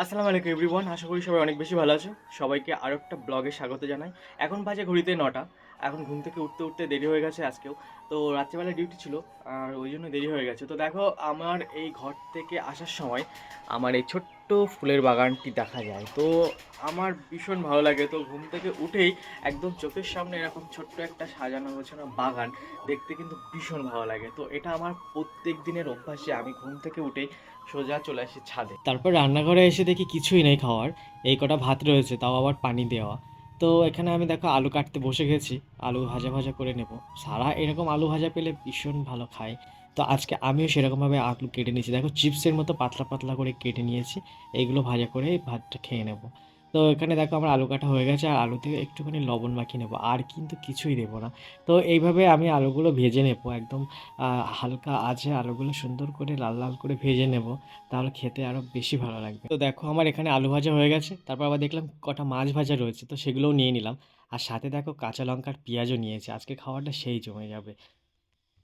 আসসালামু আলাইকুম এভরিওয়ান, আশা করি সবাই অনেক বেশি ভালো আছো। সবাইকে আরও একটা ব্লগে স্বাগত জানাই। এখন বাজে ঘড়িতে 9টা। এখন ঘুম থেকে উঠতে উঠতে দেরি হয়ে গেছে আজকেও। তো রাত্রিবেলা ডিউটি ছিল, আর ওই জন্য দেরি হয়ে গেছে। তো দেখো, আমার এই ঘর থেকে আসার সময় আমার এই ছোট্ট ফুলের বাগানটি দেখা যায়। তো আমার ভীষণ ভালো লাগে। তো ঘুম থেকে উঠেই একদম চোখের সামনে এরকম ছোট্ট একটা সাজানো গোছানো বাগান দেখতে কিন্তু ভীষণ ভালো লাগে। তো এটা আমার প্রত্যেক দিনের অভ্যাস যে আমি ঘুম থেকে উঠেই সোজা চলে আসি ছাদে, তারপর রান্নাঘরে এসে দেখি কিছুই নেই খাওয়ার। এই কটা ভাত রয়েছে, তাও আবার পানি দেওয়া। তো এখানে আমি দেখো আলু কাটতে বসে গেছি, আলু ভাজা ভাজা করে নেব। সারা এরকম আলু ভাজা পেলে ভীষণ ভালো খায়। তো আজকে আমিও সেরকমভাবে আলু কেটে নিয়েছি, দেখো চিপসের মতো পাতলা পাতলা করে কেটে নিয়েছি। এইগুলো ভাজা করে ভাতটা খেয়ে নেব। তো এখানে দেখো আমার আলু কাটা হয়ে গেছে, আর আলুতে একটুখানি লবণ মাখিয়ে নেবো, আর কিন্তু কিছুই দেবো না। তো এইভাবে আমি আলুগুলো ভেজে নেবো একদম হালকা আঁচে আলুগুলো সুন্দর করে লাল লাল করে ভেজে নেব। তাহলে খেতে আরও বেশি ভালো লাগবে। তো দেখো আমার এখানে আলু ভাজা হয়ে গেছে, তারপর আবার দেখলাম কটা মাছ ভাজা রয়েছে, তো সেগুলোও নিয়ে নিলাম। আর সাথে দেখো কাঁচা লঙ্কার পেঁয়াজও নিয়েছে, আজকে খাওয়াটা সেই জমে যাবে।